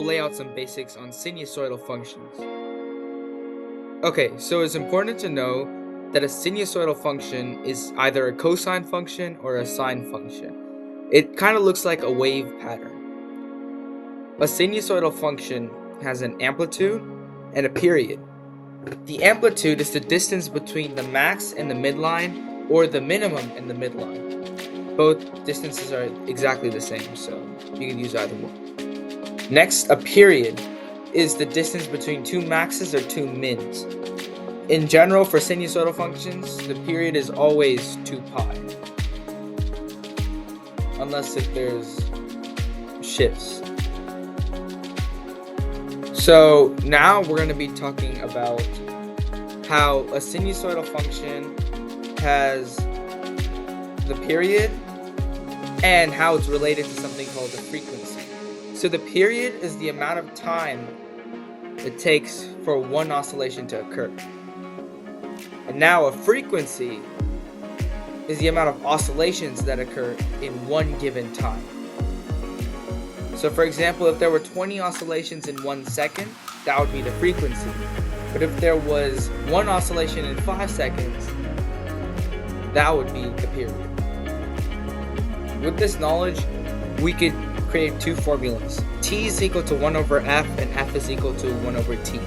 lay out some basics on sinusoidal functions. Okay, so it's important to know that a sinusoidal function is either a cosine function or a sine function. It kind of looks like a wave pattern. A sinusoidal function has an amplitude and a period. The amplitude is the distance between the max and the midline, or the minimum and the midline. Both distances are exactly the same, so you can use either one. Next, a period is the distance between two maxes or two mins. In general, for sinusoidal functions, the period is always 2 pi. Unless if there's shifts. So now we're going to be talking about how a sinusoidal function has the period and how it's related to something called the frequency. So the period is the amount of time it takes for one oscillation to occur. And now a frequency is the amount of oscillations that occur in one given time. So for example, if there were 20 oscillations in 1 second, that would be the frequency. But if there was one oscillation in 5 seconds, that would be the period. With this knowledge, we could create two formulas. T is equal to 1 over F and F is equal to 1 over T.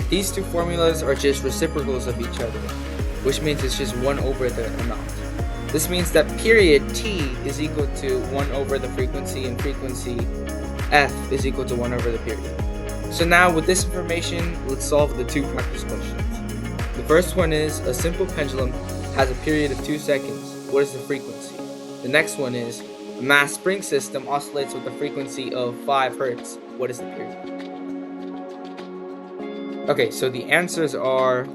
These two formulas are just reciprocals of each other, which means it's just 1 over the amount. This means that period T is equal to 1 over the frequency, and frequency F is equal to 1 over the period. So now with this information, let's solve the two practice questions. The first one is, a simple pendulum has a period of 2 seconds. What is the frequency? The next one is, a mass spring system oscillates with a frequency of 5 Hertz. What is the period? Okay, so the answers are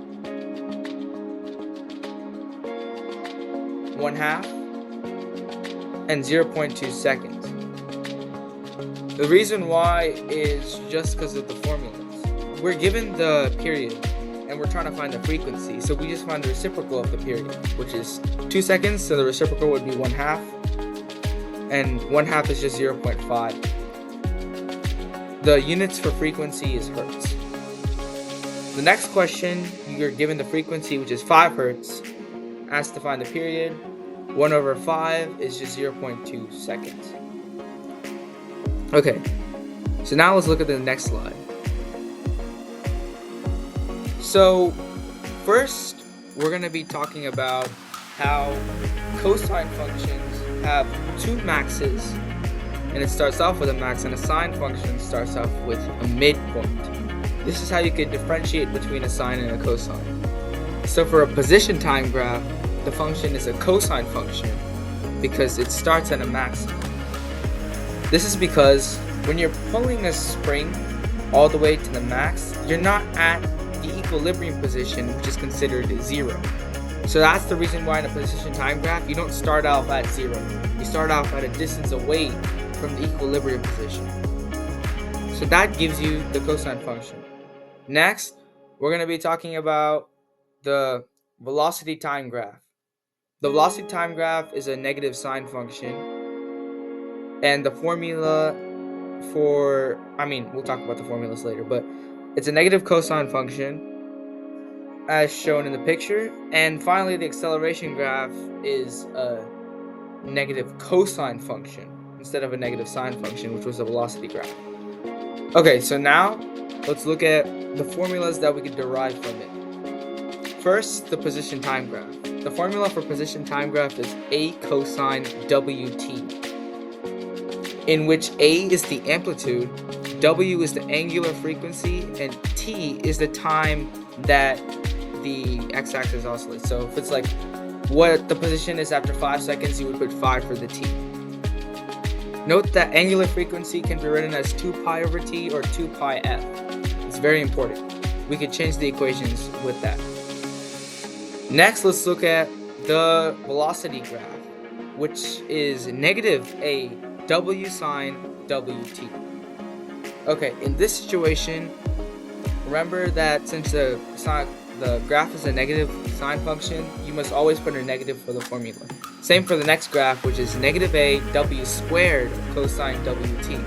1/2 and 0.2 seconds. The reason why is just because of the formulas. We're given the period and we're trying to find the frequency, so we just find the reciprocal of the period, which is 2 seconds, so the reciprocal would be 1/2, and 1/2 is just 0.5. The units for frequency is Hertz. The next question, you're given the frequency, which is 5 Hertz, asked to find the period. 1 over 5 is just 0.2 seconds. Okay, so now let's look at the next slide. So first, we're going to be talking about how cosine functions have two maxes, and it starts off with a max, and a sine function starts off with a midpoint. This is how you can differentiate between a sine and a cosine. So for a position time graph, the function is a cosine function because it starts at a maximum. This is because when you're pulling a spring all the way to the max, you're not at the equilibrium position, which is considered 0. So that's the reason why in a position time graph, you don't start off at 0. You start off at a distance away from the equilibrium position. So that gives you the cosine function. Next, we're going to be talking about the velocity time graph. The velocity time graph is a negative sine function, and the formula for, we'll talk about the formulas later, but it's a negative cosine function as shown in the picture. And finally, the acceleration graph is a negative cosine function instead of a negative sine function, which was a velocity graph. Okay, so now let's look at the formulas that we could derive from it. First, the position time graph. The formula for position time graph is A cosine WT, in which A is the amplitude, W is the angular frequency, and T is the time that the x-axis oscillates. So if it's like what the position is after 5 seconds, you would put 5 for the T. Note that angular frequency can be written as 2 pi over T or 2 pi F. It's very important. We could change the equations with that. Next, let's look at the velocity graph, which is negative A W sine WT. Okay, in this situation, remember that since the graph is a negative sine function, you must always put a negative for the formula. Same for the next graph, which is negative A W squared cosine WT.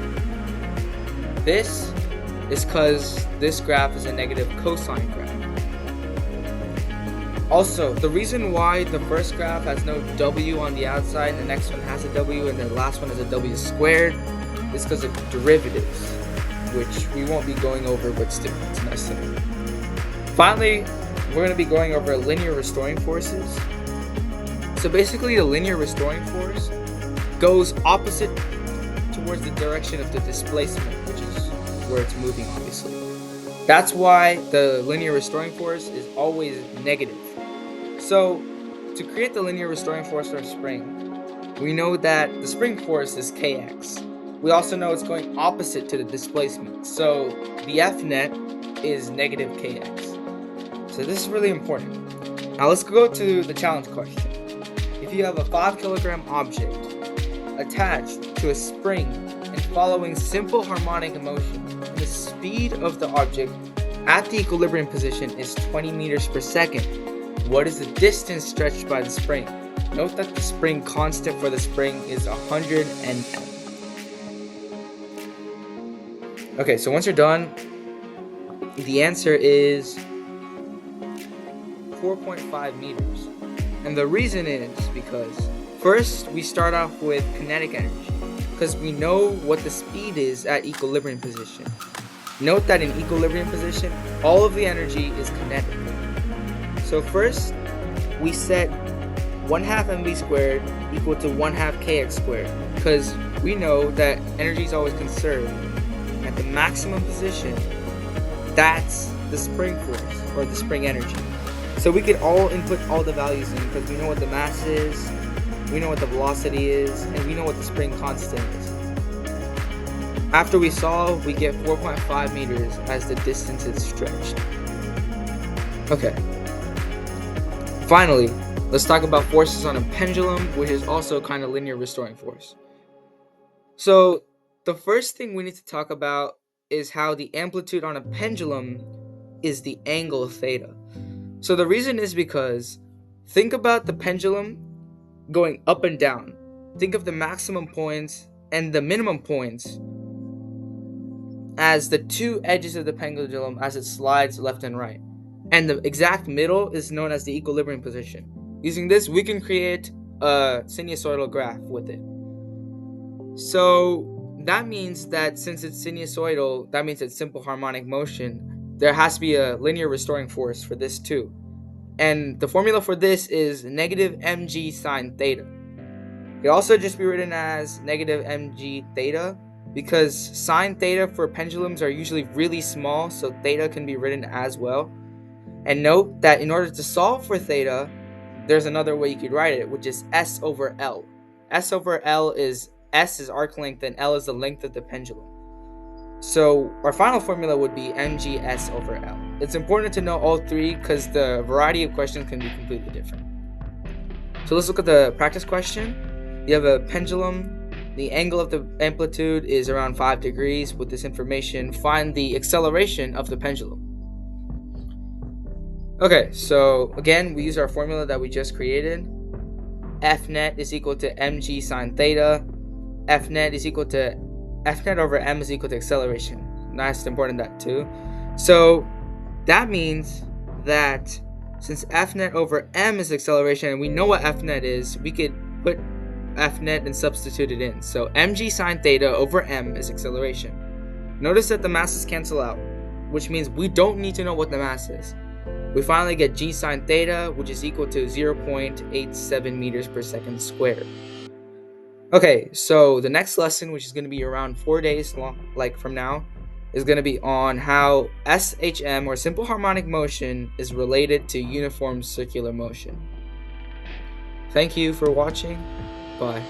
This is because this graph is a negative cosine graph. Also, the reason why the first graph has no w on the outside and the next one has a w and the last one has a w squared is because of derivatives, which we won't be going over, but still, it's necessary. Finally, we're going to be going over linear restoring forces. So basically, the linear restoring force goes opposite towards the direction of the displacement, which is where it's moving, obviously. That's why the linear restoring force is always negative. So, to create the linear restoring force for a spring, we know that the spring force is kx. We also know it's going opposite to the displacement. So, the F net is negative kx. So, this is really important. Now, let's go to the challenge question. If you have a 5 kilogram object attached to a spring and following simple harmonic motion, and the speed of the object at the equilibrium position is 20 meters per second, what is the distance stretched by the spring? Note that the spring constant for the spring is 100 Nm. Okay, so once you're done, the answer is 4.5 meters. And the reason is because first we start off with kinetic energy, because we know what the speed is at equilibrium position. Note that in equilibrium position, all of the energy is kinetic. So first, we set 1/2 mv squared equal to 1/2 kx squared, because we know that energy is always conserved. At the maximum position, that's the spring force, or the spring energy. So we could all input all the values in, because we know what the mass is, we know what the velocity is, and we know what the spring constant is. After we solve, we get 4.5 meters as the distance is stretched. Okay. Finally, let's talk about forces on a pendulum, which is also kind of linear restoring force. So, the first thing we need to talk about is how the amplitude on a pendulum is the angle theta. So the reason is because think about the pendulum going up and down. Think of the maximum points and the minimum points as the two edges of the pendulum as it slides left and right. And the exact middle is known as the equilibrium position. Using this, we can create a sinusoidal graph with it. So that means that since it's sinusoidal, that means it's simple harmonic motion. There has to be a linear restoring force for this too. And the formula for this is negative mg sine theta. It could also just be written as negative mg theta, because sine theta for pendulums are usually really small, so theta can be written as well. And note that in order to solve for theta, there's another way you could write it, which is S over L. S over L is S is arc length and L is the length of the pendulum. So our final formula would be mgs over L. It's important to know all three because the variety of questions can be completely different. So let's look at the practice question. You have a pendulum. The angle of the amplitude is around 5 degrees. With this information, find the acceleration of the pendulum. Okay, so again, we use our formula that we just created. F net is equal to mg sine theta. F net over m is equal to acceleration. Nice, important that too. So that means that since F net over m is acceleration and we know what F net is, we could put F net and substitute it in. So mg sine theta over m is acceleration. Notice that the masses cancel out, which means we don't need to know what the mass is. We finally get g sine theta, which is equal to 0.87 meters per second squared. Okay, so the next lesson, which is going to be around 4 days long, like from now, is going to be on how SHM, or simple harmonic motion, is related to uniform circular motion. Thank you for watching. Bye.